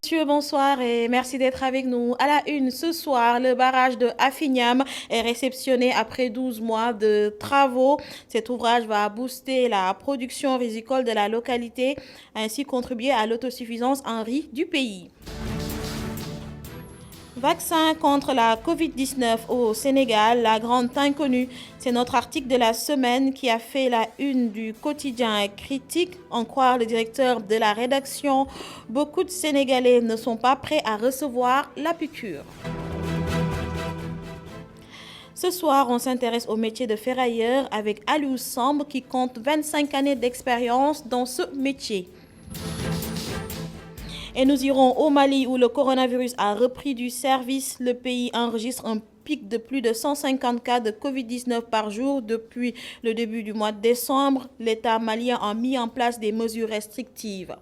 Monsieur, bonsoir et merci d'être avec nous. À la une, ce soir, le barrage de Afignam est réceptionné après 12 mois de travaux. Cet ouvrage va booster la production rizicole de la localité, ainsi contribuer à l'autosuffisance en riz du pays. Vaccin contre la Covid-19 au Sénégal, la grande inconnue. C'est notre article de la semaine qui a fait la une du quotidien Critique. En croire le directeur de la rédaction, beaucoup de Sénégalais ne sont pas prêts à recevoir la piqûre. Ce soir, on s'intéresse au métier de ferrailleur avec Aliou Samb qui compte 25 années d'expérience dans ce métier. Et nous irons au Mali où le coronavirus a repris du service. Le pays enregistre un pic de plus de 150 cas de Covid-19 par jour depuis le début du mois de décembre. L'État malien a mis en place des mesures restrictives.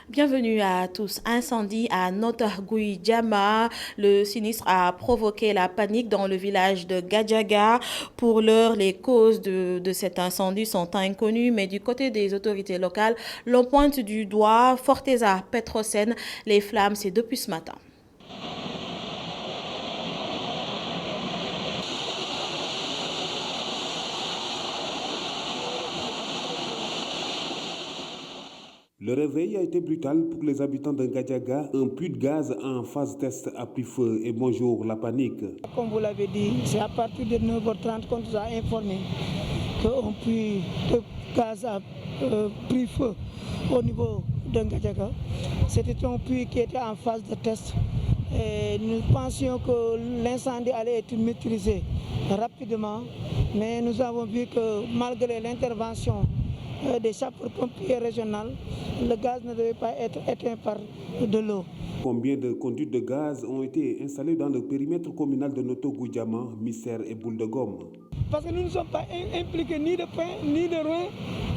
Bienvenue à tous. Incendie à Notargui Djama. Le sinistre a provoqué la panique dans le village de Gadjaga. Pour l'heure, les causes de cet incendie sont inconnues, mais du côté des autorités locales, l'on pointe du doigt Forteza Petrosen. Les flammes, c'est depuis ce matin. Le réveil a été brutal pour les habitants de Gadjaga. Un puits de gaz en phase test a pris feu et bonjour la panique. Comme vous l'avez dit, c'est à partir de 9h30 qu'on nous a informé qu'un puits de gaz a pris feu au niveau de Gadjaga. C'était un puits qui était en phase de test. Et nous pensions que l'incendie allait être maîtrisé rapidement, mais nous avons vu que malgré l'intervention des sapeurs-pompiers régionaux, le gaz ne devait pas être éteint par de l'eau. Combien de conduites de gaz ont été installées dans le périmètre communal de Noto-Goudjama, Misser et Boule de Gomme? Parce que nous ne sommes pas impliqués ni de pain ni de rien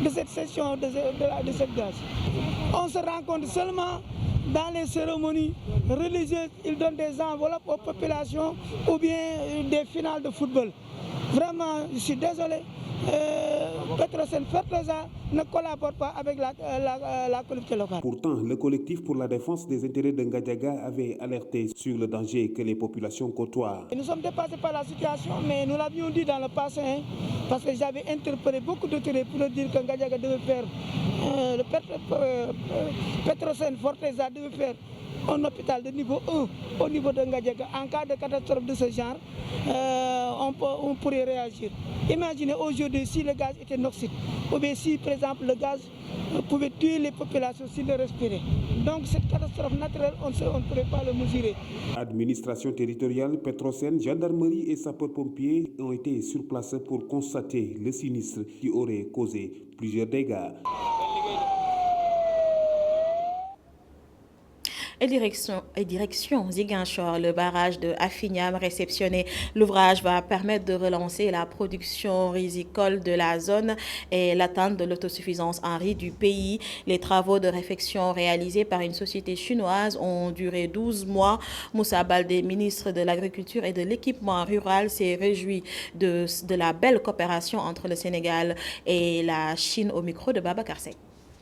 de cette session de cette gaz. On se rend compte seulement dans les cérémonies religieuses, ils donnent des enveloppes aux populations ou bien des finales de football. Vraiment, je suis désolé. Petrosen Ferteza ne collabore pas avec la collectivité locale. Pourtant, le collectif pour la défense des intérêts de Gadjaga avait alerté sur le danger que les populations côtoient. Nous sommes dépassés par la situation, mais nous l'avions dit dans le passé, parce que j'avais interpellé beaucoup d'autorités pour dire que Gadjaga devait faire, Petrosen Forteza devait faire un hôpital de niveau 1 au niveau de Gadjaga. En cas de catastrophe de ce genre, on pourrait réagir. Imaginez aujourd'hui si le gaz était noxique, ou bien si par exemple le gaz pouvait tuer les populations s'ils le respiraient. Donc cette catastrophe naturelle, on ne pourrait pas le mesurer. Administration territoriale, Petrosen, gendarmerie et sapeurs-pompiers ont été sur place pour constater le sinistre qui aurait causé plusieurs dégâts. Et direction Ziguinchor, le barrage de Afignam réceptionné. L'ouvrage va permettre de relancer la production rizicole de la zone et l'atteinte de l'autosuffisance en riz du pays. Les travaux de réfection réalisés par une société chinoise ont duré 12 mois. Moussa Baldé, ministre de l'Agriculture et de l'Équipement rural, s'est réjoui de la belle coopération entre le Sénégal et la Chine au micro de Babacar Seck.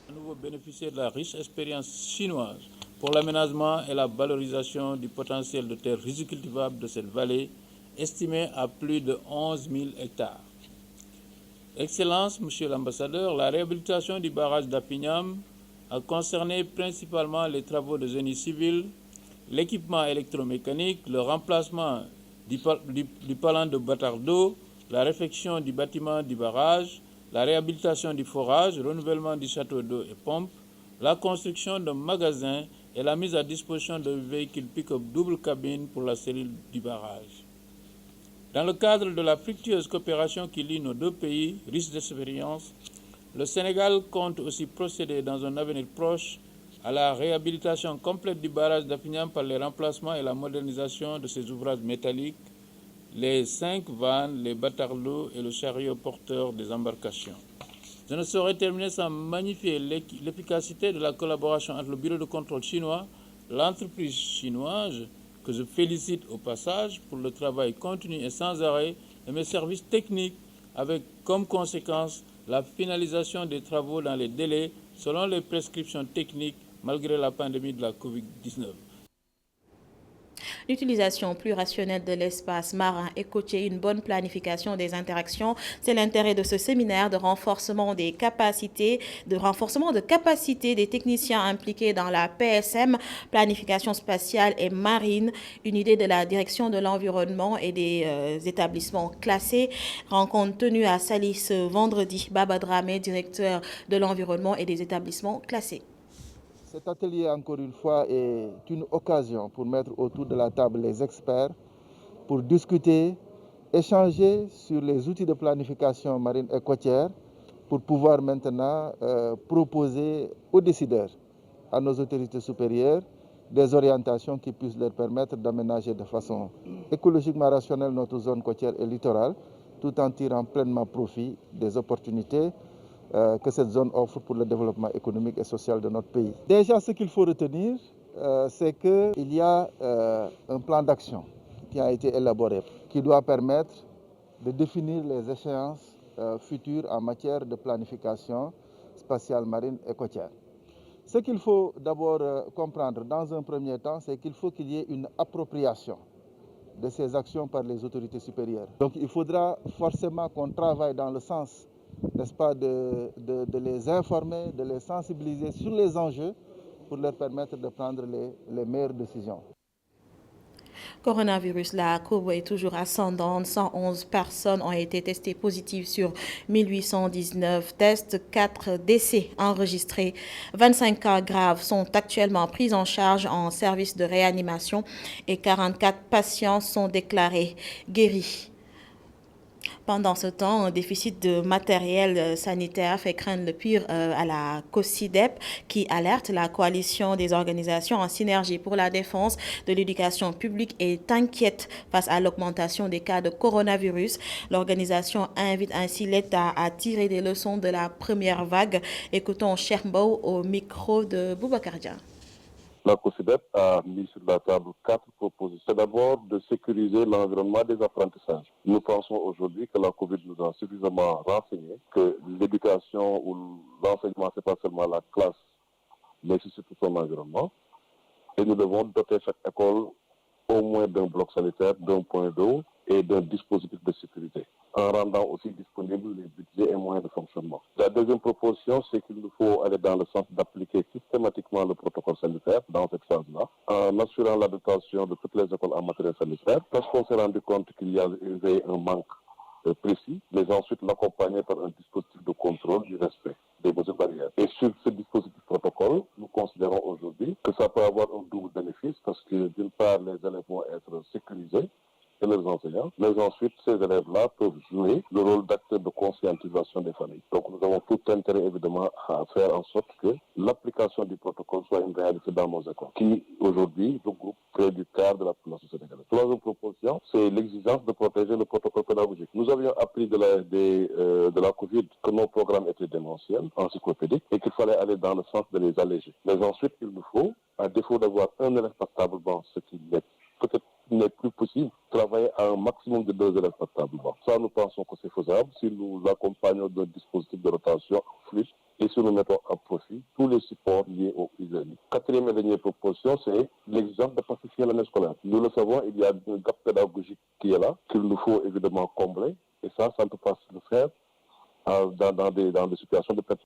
À nouveau bénéficier de la riche expérience chinoise pour l'aménagement et la valorisation du potentiel de terres rizicultivables de cette vallée, estimée à plus de 11 000 hectares. Excellence, Monsieur l'ambassadeur, la réhabilitation du barrage d'Apignam a concerné principalement les travaux de génie civil, l'équipement électromécanique, le remplacement du palan de bâtard d'eau, la réfection du bâtiment du barrage, la réhabilitation du forage, le renouvellement du château d'eau et pompe, la construction d'un magasin et la mise à disposition de véhicules pick-up double cabine pour la cellule du barrage. Dans le cadre de la fructueuse coopération qui lie nos deux pays, riches d'expérience, le Sénégal compte aussi procéder dans un avenir proche à la réhabilitation complète du barrage d'Apignam par les remplacements et la modernisation de ses ouvrages métalliques, les 5 vannes, les bâtards-d'eau et le chariot porteur des embarcations. Je ne saurais terminer sans magnifier l'efficacité de la collaboration entre le Bureau de contrôle chinois, L'entreprise chinoise, que je félicite au passage pour le travail continu et sans arrêt, et mes services techniques, avec comme conséquence la finalisation des travaux dans les délais selon les prescriptions techniques malgré la pandémie de la Covid-19. L'utilisation plus rationnelle de l'espace marin et côtier, une bonne planification des interactions, c'est l'intérêt de ce séminaire de renforcement de capacité des techniciens impliqués dans la PSM, planification spatiale et marine, une idée de la direction de l'environnement et des établissements classés. Rencontre tenue à Saly ce vendredi. Baba Dramé, directeur de l'environnement et des établissements classés. Cet atelier, encore une fois, est une occasion pour mettre autour de la table les experts, pour discuter, échanger sur les outils de planification marine et côtière, pour pouvoir maintenant proposer aux décideurs, à nos autorités supérieures, des orientations qui puissent leur permettre d'aménager de façon écologiquement rationnelle notre zone côtière et littorale, tout en tirant pleinement profit des opportunités que cette zone offre pour le développement économique et social de notre pays. Déjà, ce qu'il faut retenir, c'est qu'il y a un plan d'action qui a été élaboré, qui doit permettre de définir les échéances futures en matière de planification spatiale marine et côtière. Ce qu'il faut d'abord comprendre dans un premier temps, c'est qu'il faut qu'il y ait une appropriation de ces actions par les autorités supérieures. Donc il faudra forcément qu'on travaille dans le sens, n'est-ce pas, de les informer, de les sensibiliser sur les enjeux pour leur permettre de prendre les meilleures décisions. Coronavirus, la courbe est toujours ascendante. 111 personnes ont été testées positives sur 1819 tests. 4 décès enregistrés. 25 cas graves sont actuellement pris en charge en service de réanimation et 44 patients sont déclarés guéris. Pendant ce temps, un déficit de matériel sanitaire fait craindre le pire à la COSIDEP qui alerte la coalition des organisations en synergie pour la défense de l'éducation publique est inquiète face à l'augmentation des cas de coronavirus. L'organisation invite ainsi l'État à tirer des leçons de la première vague. Écoutons Chermbo au micro de Boubacar Dia. La COSIDEP a mis sur la table 4 propositions. D'abord, de sécuriser l'environnement des apprentissages. Nous pensons aujourd'hui que la COVID nous a suffisamment renseigné que l'éducation ou l'enseignement, ce n'est pas seulement la classe, mais c'est surtout son environnement. Et nous devons doter chaque école au moins d'un bloc sanitaire, d'un point d'eau et d'un dispositif de sécurité, en rendant aussi disponibles les budgets et moyens de fonctionnement. La deuxième proposition, c'est qu'il nous faut aller dans le sens d'appliquer systématiquement le protocole sanitaire dans cette phase-là, en assurant la dotation de toutes les écoles en matériel sanitaire, parce qu'on s'est rendu compte qu'il y avait un manque précis, mais ensuite l'accompagner par un dispositif de contrôle du respect des mesures barrières. Et sur ce dispositif protocole, nous considérons aujourd'hui que ça peut avoir un double bénéfice, parce que d'une part, les élèves vont être sécurisés, et leurs enseignants, mais ensuite ces élèves-là peuvent jouer le rôle d'acteur de conscientisation des familles. Donc nous avons tout intérêt évidemment à faire en sorte que l'application du protocole soit une réalité dans nos écoles, qui aujourd'hui regroupe près du quart de la population sénégalaise. Troisième proposition, c'est l'exigence de protéger le protocole pédagogique. Nous avions appris de la COVID que nos programmes étaient démentiels, encyclopédiques, et qu'il fallait aller dans le sens de les alléger. Mais ensuite, il nous faut, à défaut d'avoir un élève par table banc, ce qui peut-être n'est plus possible, travailler à un maximum de 2 élèves par table banc. Ça, nous pensons que c'est faisable si nous accompagnons d'un dispositif de rotation flux et si nous mettons à profit tous les supports liés aux e-learning. Quatrième et dernière proposition, c'est l'exigence de pacifier l'année scolaire. Nous le savons, il y a un gap pédagogique qui est là, qu'il nous faut évidemment combler, et ça ne peut pas se faire dans des situations de perte.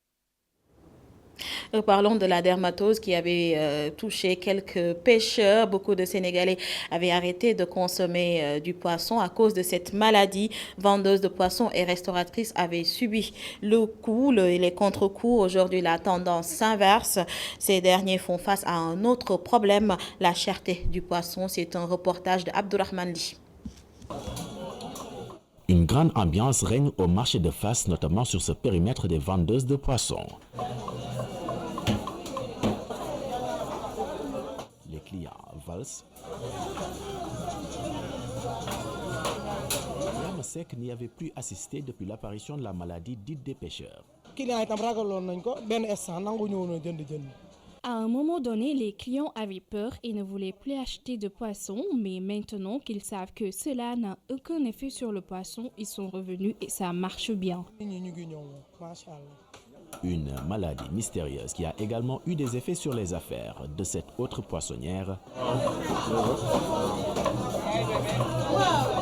Parlons de la dermatose qui avait touché quelques pêcheurs. Beaucoup de Sénégalais avaient arrêté de consommer du poisson à cause de cette maladie. Vendeuses de poissons et restauratrices avaient subi le coup et les contre-coups. Aujourd'hui, la tendance s'inverse. Ces derniers font face à un autre problème, la cherté du poisson. C'est un reportage de Abdourahmane Li. Une grande ambiance règne au marché de Fass, notamment sur ce périmètre des vendeuses de poissons. Les clients valsent. Mme Sek n'y avait plus assisté depuis l'apparition de la maladie dite des pêcheurs. À un moment donné, les clients avaient peur et ne voulaient plus acheter de poisson, mais maintenant qu'ils savent que cela n'a aucun effet sur le poisson, ils sont revenus et ça marche bien. Une maladie mystérieuse qui a également eu des effets sur les affaires de cette autre poissonnière.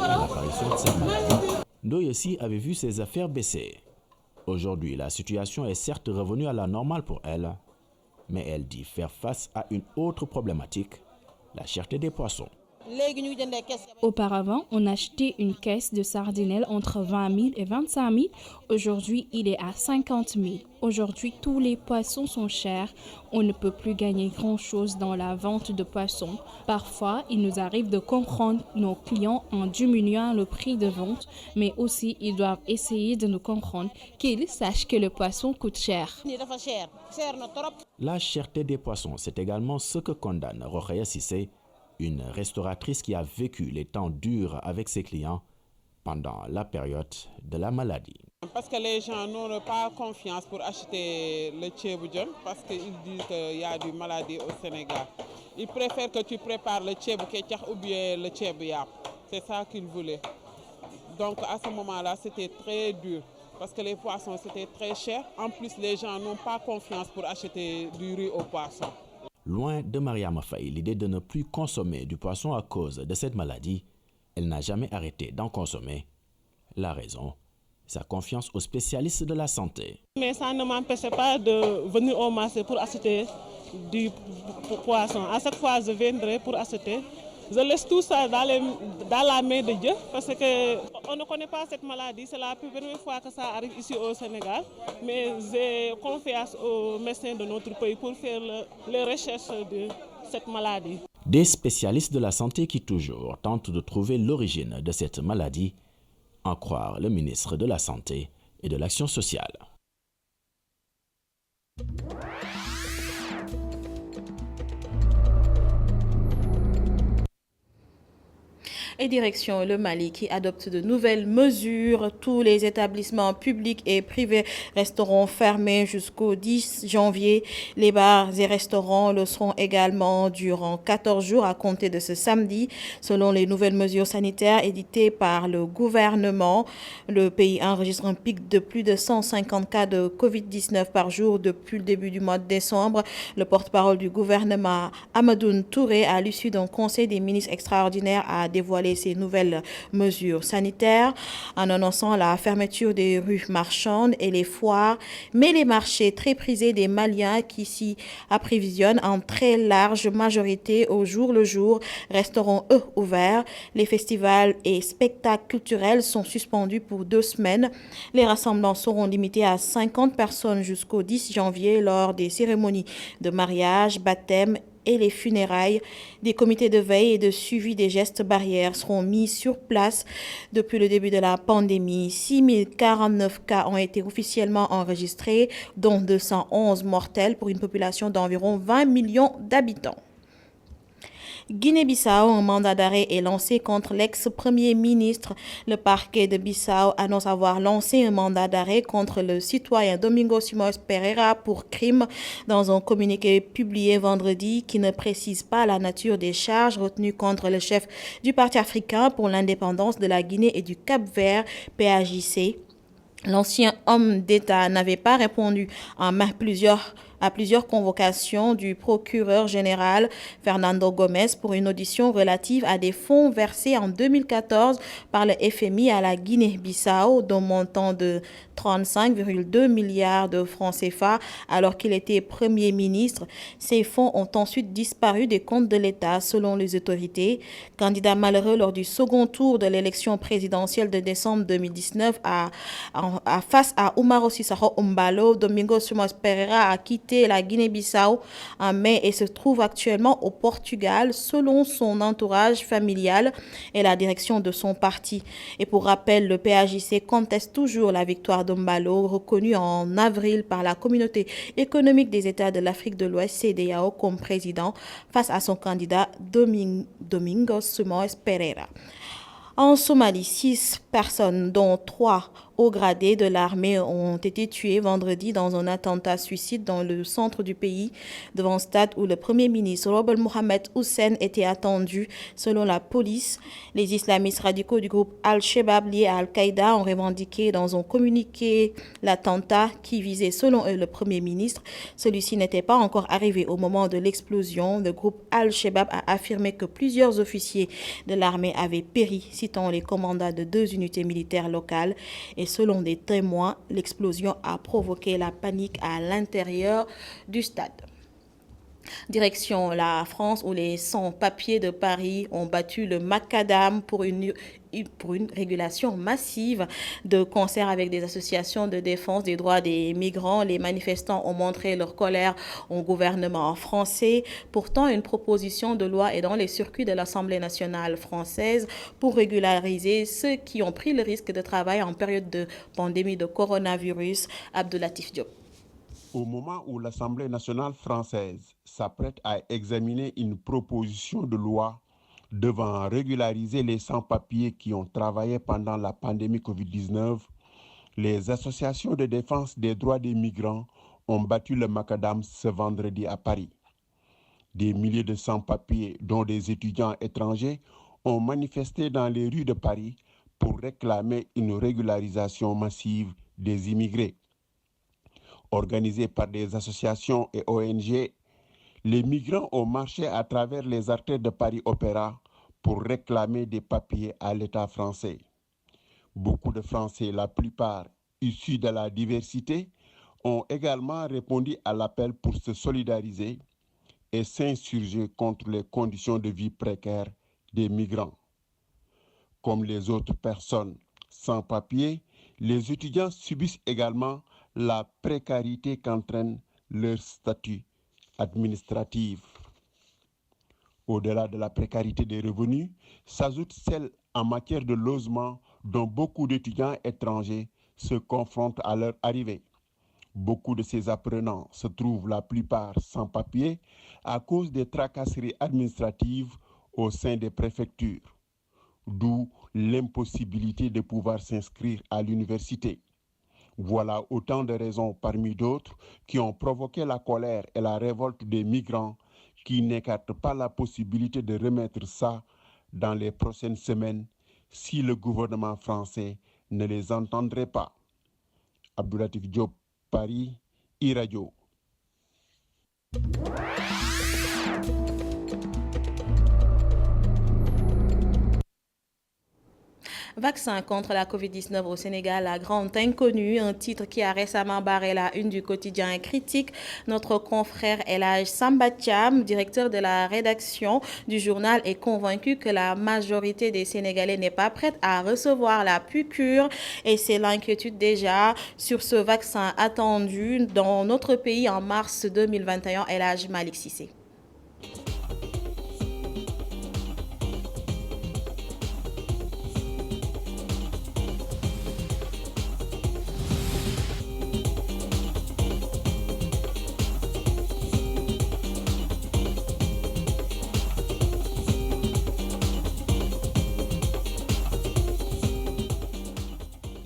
L'apparition de cette maladie, Ndoyesi avait vu ses affaires baisser. Aujourd'hui, la situation est certes revenue à la normale pour elle, mais elle dit faire face à une autre problématique, la cherté des poissons. Auparavant, on achetait une caisse de sardinelles entre 20 000 et 25 000. Aujourd'hui, il est à 50 000. Aujourd'hui, tous les poissons sont chers. On ne peut plus gagner grand-chose dans la vente de poissons. Parfois, il nous arrive de comprendre nos clients en diminuant le prix de vente, mais aussi ils doivent essayer de nous comprendre, qu'ils sachent que le poisson coûte cher. La cherté des poissons, c'est également ce que condamne Rokhaya Cissé, une restauratrice qui a vécu les temps durs avec ses clients pendant la période de la maladie. Parce que les gens n'ont pas confiance pour acheter le tchèboudjon parce qu'ils disent qu'il y a du maladie au Sénégal. Ils préfèrent que tu prépares le tchèbou ketchak ou bien le tchèbou yap. C'est ça qu'ils voulaient. Donc à ce moment-là, c'était très dur parce que les poissons c'était très cher. En plus, les gens n'ont pas confiance pour acheter du riz au poisson. Loin de Mariama Faye, l'idée de ne plus consommer du poisson à cause de cette maladie, elle n'a jamais arrêté d'en consommer. La raison, sa confiance aux spécialistes de la santé. Mais ça ne m'empêchait pas de venir au marché pour acheter du poisson. À chaque fois, je viendrai pour acheter. Je laisse tout ça dans la main de Dieu parce qu'on ne connaît pas cette maladie. C'est la première fois que ça arrive ici au Sénégal. Mais j'ai confiance aux médecins de notre pays pour faire les recherches de cette maladie. Des spécialistes de la santé qui toujours tentent de trouver l'origine de cette maladie, en croire le ministre de la Santé et de l'Action sociale. Et direction le Mali qui adopte de nouvelles mesures. Tous les établissements publics et privés resteront fermés jusqu'au 10 janvier. Les bars et restaurants le seront également durant 14 jours à compter de ce samedi. Selon les nouvelles mesures sanitaires éditées par le gouvernement, le pays enregistre un pic de plus de 150 cas de Covid-19 par jour depuis le début du mois de décembre. Le porte-parole du gouvernement, Amadoune Touré, à l'issue d'un conseil des ministres extraordinaire, a dévoilé ces nouvelles mesures sanitaires en annonçant la fermeture des rues marchandes et les foires, mais les marchés très prisés des Maliens qui s'y approvisionnent en très large majorité au jour le jour resteront eux ouverts. Les festivals et spectacles culturels sont suspendus pour 2 semaines. Les rassemblements seront limités à 50 personnes jusqu'au 10 janvier lors des cérémonies de mariage, baptême et les funérailles. Des comités de veille et de suivi des gestes barrières seront mis sur place depuis le début de la pandémie. 6049 cas ont été officiellement enregistrés, dont 211 mortels pour une population d'environ 20 millions d'habitants. Guinée-Bissau, un mandat d'arrêt est lancé contre l'ex-premier ministre. Le parquet de Bissau annonce avoir lancé un mandat d'arrêt contre le citoyen Domingos Simões Pereira pour crime dans un communiqué publié vendredi qui ne précise pas la nature des charges retenues contre le chef du Parti africain pour l'indépendance de la Guinée et du Cap-Vert, PAJC. L'ancien homme d'État n'avait pas répondu à plusieurs convocations du procureur général Fernando Gomes pour une audition relative à des fonds versés en 2014 par le FMI à la Guinée-Bissau d'un montant de 35,2 milliards de francs CFA alors qu'il était Premier ministre. Ces fonds ont ensuite disparu des comptes de l'État selon les autorités. Candidat malheureux lors du second tour de l'élection présidentielle de décembre 2019 face à Umaro Sissoco Embalo, Domingos Simões Pereira a quitté la Guinée-Bissau en mai et se trouve actuellement au Portugal selon son entourage familial et la direction de son parti. Et pour rappel, le PAJC conteste toujours la victoire d'Embalo, reconnue en avril par la Communauté économique des États de l'Afrique de l'Ouest, CEDEAO, comme président face à son candidat Domingos Simões Pereira. En Somalie, 6 personnes, dont 3 hauts gradés de l'armée ont été tués vendredi dans un attentat suicide dans le centre du pays, devant un stade où le Premier ministre Roble Mohamed Hussein était attendu. Selon la police, les islamistes radicaux du groupe Al-Shabaab liés à Al-Qaïda ont revendiqué dans un communiqué l'attentat qui visait selon eux le Premier ministre. Celui-ci n'était pas encore arrivé au moment de l'explosion. Le groupe Al-Shabaab a affirmé que plusieurs officiers de l'armée avaient péri, citant les commandants de 2 unités militaires locales. Et selon des témoins, l'explosion a provoqué la panique à l'intérieur du stade. Direction la France où les sans-papiers de Paris ont battu le macadam pour une régulation massive. De concert avec des associations de défense des droits des migrants, les manifestants ont montré leur colère au gouvernement français. Pourtant, une proposition de loi est dans les circuits de l'Assemblée nationale française pour régulariser ceux qui ont pris le risque de travailler en période de pandémie de coronavirus. Abdoulatif Diop. Au moment où l'Assemblée nationale française s'apprête à examiner une proposition de loi devant régulariser les sans-papiers qui ont travaillé pendant la pandémie Covid-19, les associations de défense des droits des migrants ont battu le macadam ce vendredi à Paris. Des milliers de sans-papiers, dont des étudiants étrangers, ont manifesté dans les rues de Paris pour réclamer une régularisation massive des immigrés. Organisés par des associations et ONG, les migrants ont marché à travers les artères de Paris Opéra pour réclamer des papiers à l'État français. Beaucoup de Français, la plupart issus de la diversité, ont également répondu à l'appel pour se solidariser et s'insurger contre les conditions de vie précaires des migrants. Comme les autres personnes sans papiers, les étudiants subissent également la précarité qu'entraîne leur statut administratif. Au-delà de la précarité des revenus, s'ajoute celle en matière de logement dont beaucoup d'étudiants étrangers se confrontent à leur arrivée. Beaucoup de ces apprenants se trouvent la plupart sans papier à cause des tracasseries administratives au sein des préfectures, d'où l'impossibilité de pouvoir s'inscrire à l'université. Voilà autant de raisons parmi d'autres qui ont provoqué la colère et la révolte des migrants qui n'écartent pas la possibilité de remettre ça dans les prochaines semaines si le gouvernement français ne les entendrait pas. Abdoulatif Diop, Paris, iRadio. Vaccin contre la COVID-19 au Sénégal, la grande inconnue, un titre qui a récemment barré la une du quotidien Critique. Notre confrère Elhadj Samba Thiam, directeur de la rédaction du journal, est convaincu que la majorité des Sénégalais n'est pas prête à recevoir la piqûre et c'est l'inquiétude déjà sur ce vaccin attendu dans notre pays en mars 2021. Elhadj Malik Cissé.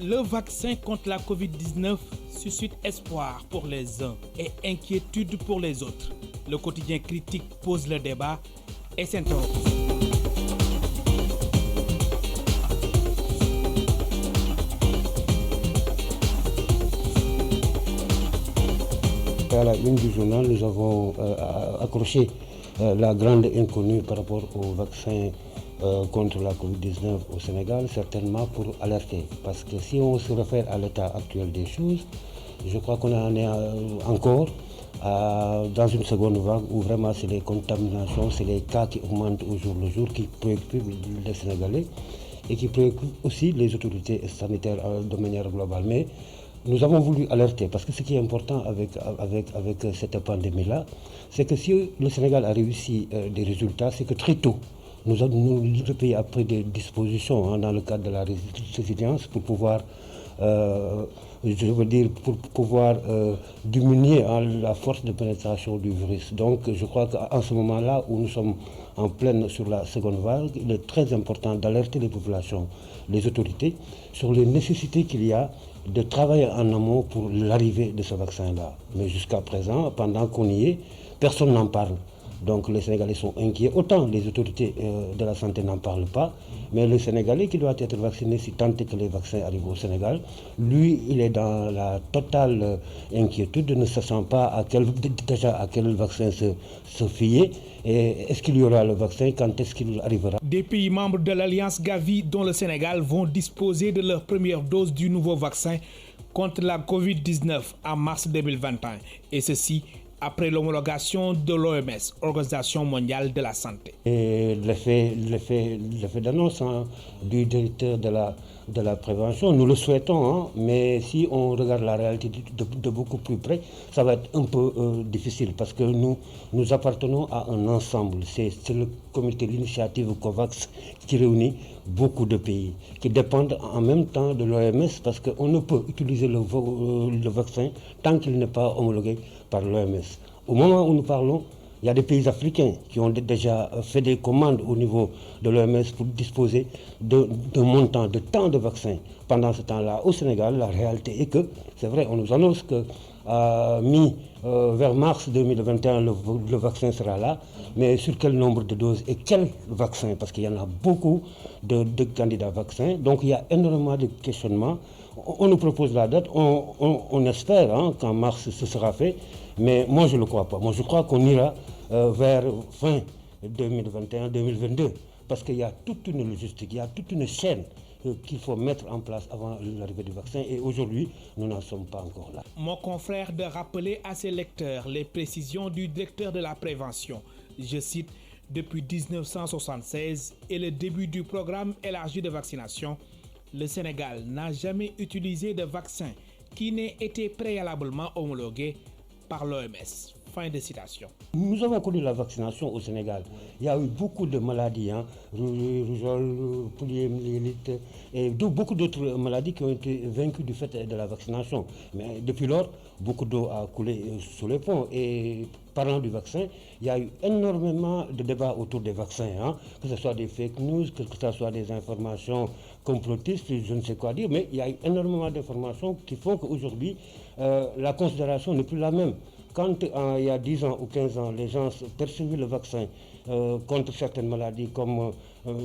Le vaccin contre la COVID-19 suscite espoir pour les uns et inquiétude pour les autres. Le quotidien Critique pose le débat et s'interroge. À la une du journal, nous avons accroché la grande inconnue par rapport au vaccin contre la COVID-19 au Sénégal, certainement pour alerter. Parce que si on se réfère à l'état actuel des choses, je crois qu'on en est encore dans une seconde vague où vraiment c'est les contaminations, c'est les cas qui augmentent au jour le jour qui préoccupent les Sénégalais et qui préoccupent aussi les autorités sanitaires de manière globale. Mais nous avons voulu alerter parce que ce qui est important avec cette pandémie-là, c'est que si le Sénégal a réussi des résultats, c'est que très tôt, le pays a pris des dispositions dans le cadre de la résilience pour pouvoir je veux dire, pour pouvoir diminuer la force de pénétration du virus. Donc je crois qu'en ce moment-là, où nous sommes en pleine sur la seconde vague, il est très important d'alerter les populations, les autorités, sur les nécessités qu'il y a de travailler en amont pour l'arrivée de ce vaccin-là. Mais jusqu'à présent, pendant qu'on y est, personne n'en parle. Donc les Sénégalais sont inquiets. Autant les autorités de la santé n'en parlent pas, mais le Sénégalais qui doit être vacciné, si tant est que les vaccins arrivent au Sénégal, lui, il est dans la totale inquiétude, ne sachant pas déjà à quel vaccin se fier. Et est-ce qu'il y aura le vaccin, quand est-ce qu'il arrivera? Des pays membres de l'Alliance Gavi, dont le Sénégal, vont disposer de leur première dose du nouveau vaccin contre la Covid-19 en mars 2021. Et ceci après l'homologation de l'OMS, Organisation mondiale de la santé. Et l'effet d'annonce du directeur de la prévention, nous le souhaitons, mais si on regarde la réalité de beaucoup plus près, ça va être un peu difficile parce que nous appartenons à un ensemble. C'est le comité, l'initiative COVAX qui réunit beaucoup de pays qui dépendent en même temps de l'OMS parce qu'on ne peut utiliser le vaccin tant qu'il n'est pas homologué par l'OMS. Au moment où nous parlons, il y a des pays africains qui ont déjà fait des commandes au niveau de l'OMS pour disposer d'un montant, de temps de vaccins. Pendant ce temps-là, au Sénégal, la réalité est que, c'est vrai, on nous annonce que vers mars 2021, le vaccin sera là, mais sur quel nombre de doses et quel vaccin? Parce qu'il y en a beaucoup de candidats vaccins, donc il y a énormément de questionnements. On nous propose la date, on espère qu'en mars ce sera fait, mais moi je ne le crois pas. Moi je crois qu'on ira vers fin 2021-2022, parce qu'il y a toute une logistique, il y a toute une chaîne qu'il faut mettre en place avant l'arrivée du vaccin, et aujourd'hui nous n'en sommes pas encore là. Mon confrère de rappeler à ses lecteurs les précisions du directeur de la prévention. Je cite, depuis 1976 et le début du programme élargi de vaccination, le Sénégal n'a jamais utilisé de vaccin qui n'ait été préalablement homologué par l'OMS. Fin de citation. Nous avons connu la vaccination au Sénégal. Il y a eu beaucoup de maladies, rougeole, poliomyélite et beaucoup d'autres maladies qui ont été vaincues du fait de la vaccination. Mais depuis lors, beaucoup d'eau a coulé sous les ponts. Et parlant du vaccin, il y a eu énormément de débats autour des vaccins, que ce soit des fake news, que ce soit des informations complotistes, je ne sais quoi dire, mais il y a eu énormément d'informations qui font qu'aujourd'hui, la considération n'est plus la même. Quand il y a 10 ans ou 15 ans, les gens percevaient le vaccin contre certaines maladies comme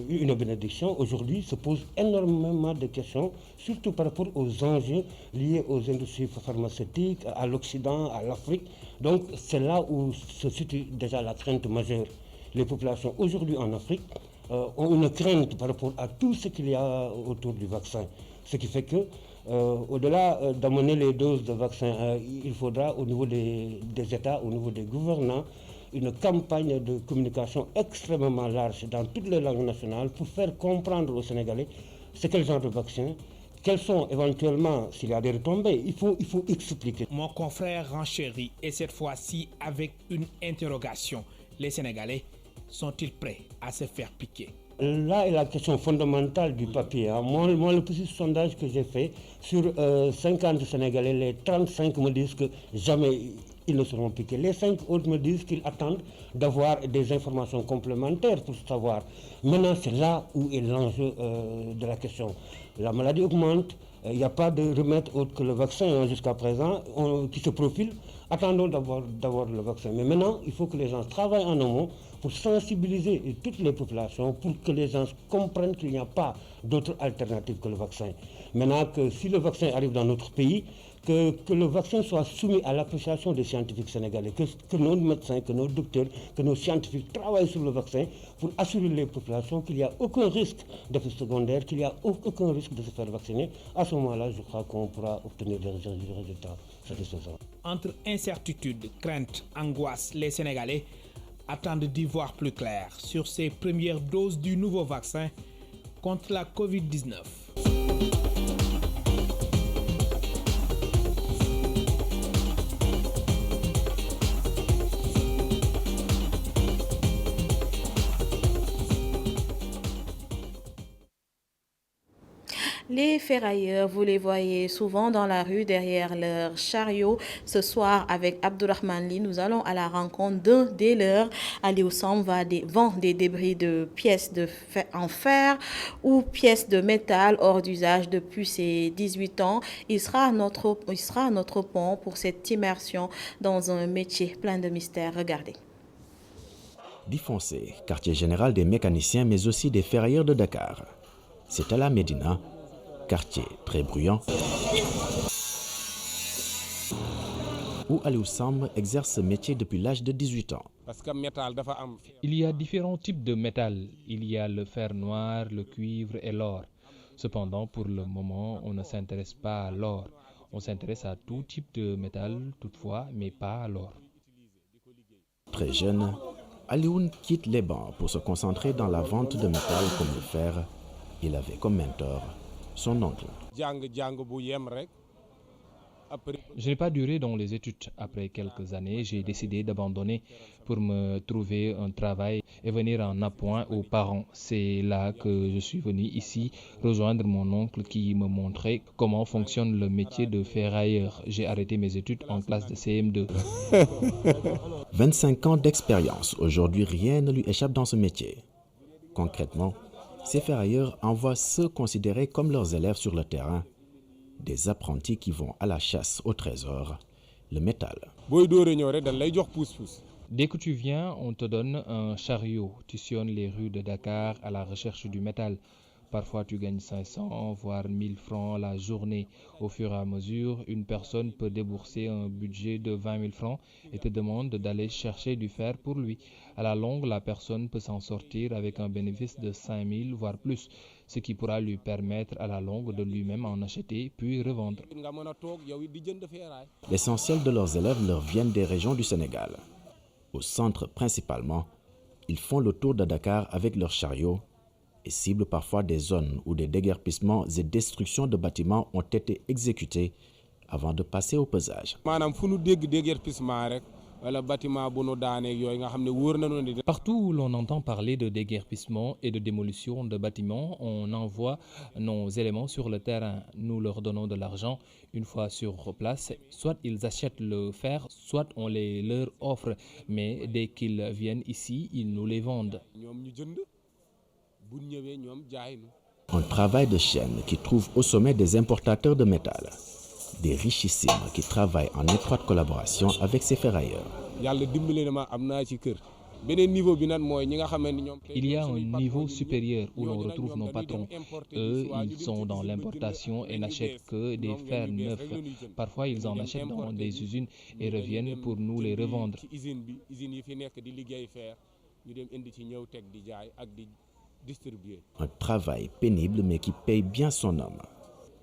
une bénédiction, aujourd'hui se posent énormément de questions, surtout par rapport aux enjeux liés aux industries pharmaceutiques, à l'Occident, à l'Afrique. Donc c'est là où se situe déjà la crainte majeure. Les populations aujourd'hui en Afrique ont une crainte par rapport à tout ce qu'il y a autour du vaccin. Ce qui fait que au-delà d'amener les doses de vaccins, il faudra au niveau des États, au niveau des gouvernants, une campagne de communication extrêmement large dans toutes les langues nationales pour faire comprendre aux Sénégalais c'est quel genre de vaccin, quels sont éventuellement, s'il y a des retombées, il faut expliquer. Mon confrère renchérit, et cette fois-ci avec une interrogation. Les Sénégalais sont-ils prêts à se faire piquer? Là est la question fondamentale du papier. Moi, le petit sondage que j'ai fait, sur 50 Sénégalais, les 35 me disent que jamais ils ne seront piqués. Les 5 autres me disent qu'ils attendent d'avoir des informations complémentaires pour savoir. Maintenant, c'est là où est l'enjeu de la question. La maladie augmente, il n'y a pas de remède autre que le vaccin jusqu'à présent qui se profile. Attendons d'avoir le vaccin. Mais maintenant, il faut que les gens travaillent en amont pour sensibiliser toutes les populations, pour que les gens comprennent qu'il n'y a pas d'autre alternative que le vaccin. Maintenant, que si le vaccin arrive dans notre pays, que le vaccin soit soumis à l'appréciation des scientifiques sénégalais, que nos médecins, que nos docteurs, que nos scientifiques travaillent sur le vaccin pour assurer les populations qu'il n'y a aucun risque d'effet secondaire, qu'il n'y a aucun risque de se faire vacciner. À ce moment-là, je crois qu'on pourra obtenir des résultats satisfaisants. Entre incertitude, crainte, angoisse, les Sénégalais attendent d'y voir plus clair sur ces premières doses du nouveau vaccin contre la Covid-19. Les ferrailleurs, vous les voyez souvent dans la rue derrière leur chariot. Ce soir, avec Abdourahmane Ly, nous allons à la rencontre d'un des leurs. Aliou Samb vend des débris de pièces en fer ou pièces de métal hors d'usage depuis ses 18 ans. Il sera notre pont pour cette immersion dans un métier plein de mystères. Regardez. Difoncé, quartier général des mécaniciens mais aussi des ferrailleurs de Dakar. C'est à la Médina, quartier très bruyant, où Aliou Samb exerce ce métier depuis l'âge de 18 ans. Il y a différents types de métal. Il y a le fer noir, le cuivre et l'or. Cependant, pour le moment, on ne s'intéresse pas à l'or. On s'intéresse à tout type de métal, toutefois, mais pas à l'or. Très jeune, Alioune quitte les bancs pour se concentrer dans la vente de métal comme le fer. Il avait comme mentor son oncle. Je n'ai pas duré dans les études. Après quelques années, j'ai décidé d'abandonner pour me trouver un travail et venir en appoint aux parents. C'est là que je suis venu ici rejoindre mon oncle qui me montrait comment fonctionne le métier de ferrailleur. J'ai arrêté mes études en classe de CM2. 25 ans d'expérience. Aujourd'hui, rien ne lui échappe dans ce métier. Concrètement, ces ferrailleurs envoient ceux considérés comme leurs élèves sur le terrain. Des apprentis qui vont à la chasse au trésor, le métal. Dès que tu viens, on te donne un chariot. Tu sillonnes les rues de Dakar à la recherche du métal. Parfois, tu gagnes 500, voire 1000 francs la journée. Au fur et à mesure, une personne peut débourser un budget de 20 000 francs et te demande d'aller chercher du fer pour lui. À la longue, la personne peut s'en sortir avec un bénéfice de 5 000, voire plus, ce qui pourra lui permettre à la longue de lui-même en acheter puis revendre. L'essentiel de leurs élèves leur viennent des régions du Sénégal. Au centre principalement, ils font le tour de Dakar avec leurs chariots et ciblent parfois des zones où des déguerpissements et destructions de bâtiments ont été exécutés avant de passer au pesage. Partout où l'on entend parler de déguerpissement et de démolition de bâtiments, on envoie nos éléments sur le terrain. Nous leur donnons de l'argent une fois sur place. Soit ils achètent le fer, soit on les leur offre. Mais dès qu'ils viennent ici, ils nous les vendent. Un travail de chaîne qui trouve au sommet des importateurs de métal. Des richissimes qui travaillent en étroite collaboration avec ces ferrailleurs. Il y a un niveau supérieur où l'on retrouve nos patrons. Eux, ils sont dans l'importation et n'achètent que des fers neufs. Parfois, ils en achètent dans des usines et reviennent pour nous les revendre. Un travail pénible mais qui paye bien son homme.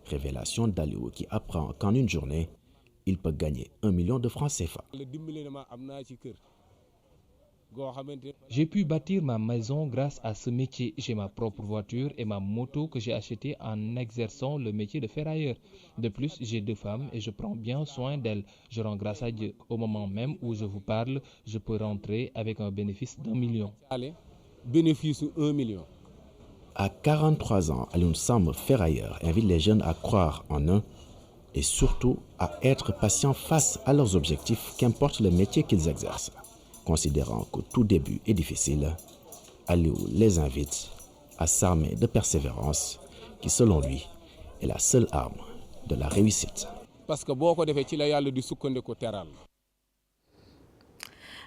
Révélation d'Aliou qui apprend qu'en une journée, il peut gagner 1 million de francs CFA. J'ai pu bâtir ma maison grâce à ce métier. J'ai ma propre voiture et ma moto que j'ai achetée en exerçant le métier de ferrailleur. De plus, j'ai 2 femmes et je prends bien soin d'elles. Je rends grâce à Dieu. Au moment même où je vous parle, je peux rentrer avec un bénéfice d'1 million. Bénéfice 1 million. À 43 ans, Aliou Samb, ferrailleur, invite les jeunes à croire en eux et surtout à être patients face à leurs objectifs, qu'importe le métier qu'ils exercent. Considérant que tout début est difficile, Aliou les invite à s'armer de persévérance qui, selon lui, est la seule arme de la réussite. Parce que beaucoup de fait, il y a le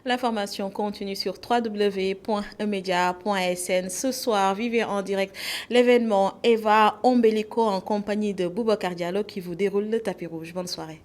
L'information continue sur www.emedia.sn. Ce soir, vivez en direct l'événement Eva Ombelico en compagnie de Boubacar Diallo qui vous déroule le tapis rouge. Bonne soirée.